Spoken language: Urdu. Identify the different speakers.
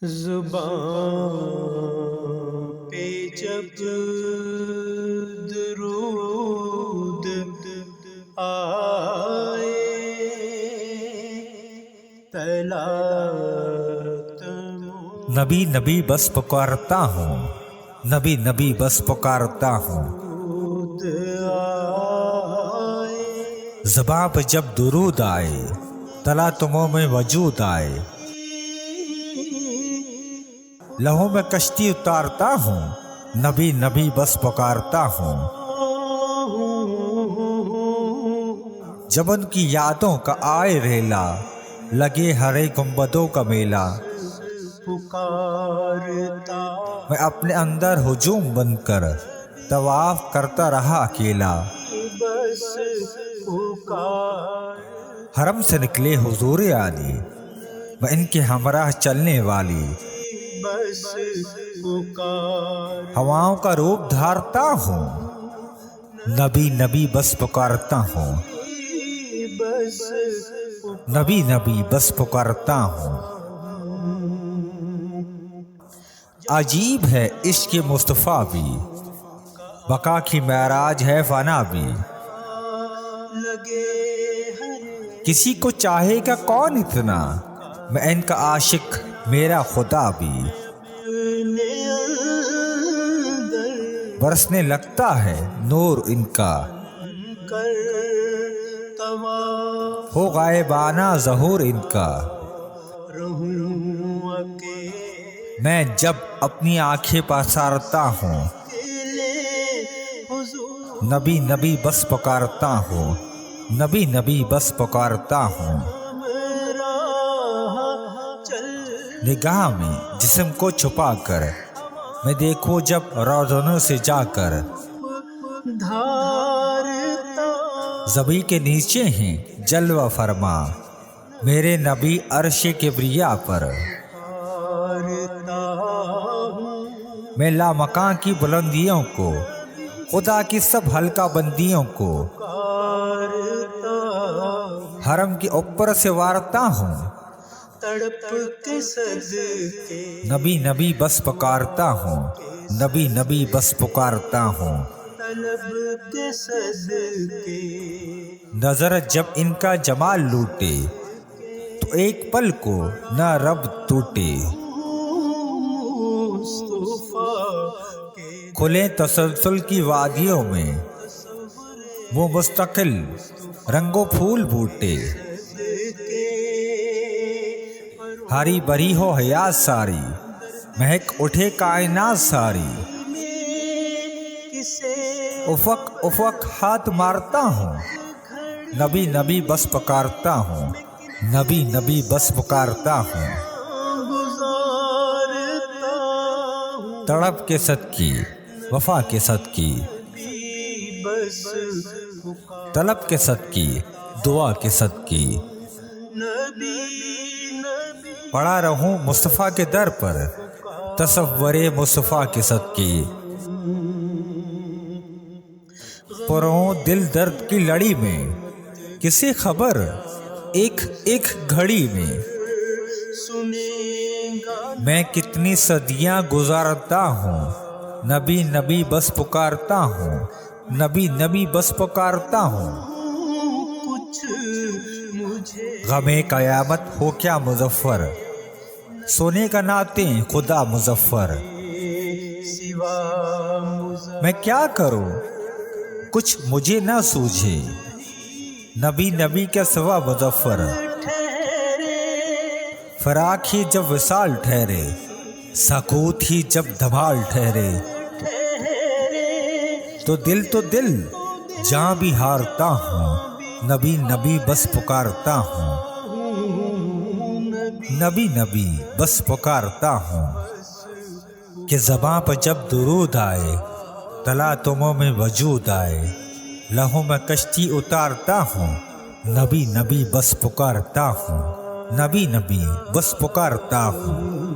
Speaker 1: زبان پہ جب درود آئے طلعت
Speaker 2: نبی نبی بس پکارتا ہوں، نبی نبی بس پکارتا ہوں،
Speaker 1: مرود آئے
Speaker 2: زباں پہ جب درود آئے تلا تموں میں وجود آئے، لہوں میں کشتی اتارتا ہوں، نبی نبی بس پکارتا ہوں، جب ان کی یادوں کا آئے ریلا لگے ہرے گنبدوں کا میلہ،
Speaker 1: پکارتا
Speaker 2: میں اپنے اندر ہجوم بن کر طواف کرتا رہا اکیلا،
Speaker 1: بس پکار
Speaker 2: حرم سے نکلے حضور عالی میں ان کے ہمراہ چلنے والی،
Speaker 1: بس پکار
Speaker 2: ہواؤں کا روپ دھارتا ہوں، نبی نبی بس پکارتا ہوں،
Speaker 1: بس
Speaker 2: نبی نبی بس پکارتا ہوں۔ عجیب ہے عشق مصطفیٰ بھی، بقا کی معراج ہے فنا بھی،
Speaker 1: لگے
Speaker 2: کسی کو چاہے گا کون اتنا، میں ان کا عاشق میرا خدا بھی،
Speaker 1: اندر
Speaker 2: برسنے لگتا ہے نور ان کا،
Speaker 1: کر طواف
Speaker 2: ہو غائبانہ ظہور ان کا،
Speaker 1: رہوں اکیلے
Speaker 2: میں جب اپنی آنکھیں پسارتا ہوں،
Speaker 1: حضور
Speaker 2: نبی نبی بس پکارتا ہوں، نبی نبی بس پکارتا ہوں،
Speaker 1: راہ چل
Speaker 2: نگاہ میں جسم کو چھپا کر میں دیکھوں جب روزنوں سے جا کر،
Speaker 1: دھارتا
Speaker 2: زبی کے نیچے ہیں جلوہ فرما میرے نبی عرش کبریا پر،
Speaker 1: دھارتا ہوں
Speaker 2: میں لامکاں کی بلندیوں کو خدا کی سب ہلکا بندیوں کو
Speaker 1: دھارتا
Speaker 2: حرم کے اوپر سے وارتا ہوں،
Speaker 1: تڑپ کے صدقے
Speaker 2: نبی نبی بس پکارتا ہوں، نبی نبی بس پکارتا ہوں،
Speaker 1: طلب کے صدقے
Speaker 2: نظر جب ان کا جمال لوٹے تو ایک پل کو نہ رب ٹوٹے،
Speaker 1: مصطفیٰ کے
Speaker 2: کھلے تسلسل کی وادیوں میں وہ مستقل رنگوں پھول بوٹے، ہری بری ہو حیات ساری مہک اٹھے کائنات ساری،
Speaker 1: کسے
Speaker 2: افق افق ہاتھ مارتا ہوں، نبی نبی بس پکارتا ہوں، نبی نبی بس پکارتا ہوں،
Speaker 1: گزارتا ہوں
Speaker 2: تڑپ کے صدقے وفا کے صدقے،
Speaker 1: بس پکار
Speaker 2: طلب کے صدقے دعا کے صدقے،
Speaker 1: نبی نبی
Speaker 2: پڑا رہوں مصطفیٰ کے در پر تصور مصطفیٰ کے صدقے، پروں دل درد کی لڑی میں کسی خبر ایک ایک گھڑی میں،
Speaker 1: سنے گا
Speaker 2: میں کتنی صدیاں گزارتا ہوں، نبی نبی بس پکارتا ہوں، نبی نبی بس پکارتا ہوں،
Speaker 1: کچھ مجھے
Speaker 2: غم قیامت ہو کیا مظفر، سونے کا نعتیں خدا مظفر،
Speaker 1: سوا مظفر
Speaker 2: میں کیا کروں کچھ مجھے نہ سوجھے، نبی نبی کے سوا مظفر،
Speaker 1: ٹھہرے
Speaker 2: فراق ہی جب وصال ٹھہرے، سکوت ہی جب دھمال ٹھہرے، تو دل جاں بھی ہارتا ہوں، نبی نبی بس پکارتا ہوں، نبی نبی بس پکارتا ہوں، کہ زباں پر جب درود آئے تلا تموں میں وجود آئے، لہوں میں کشتی اتارتا ہوں، نبی نبی بس پکارتا ہوں، نبی نبی بس پکارتا ہوں۔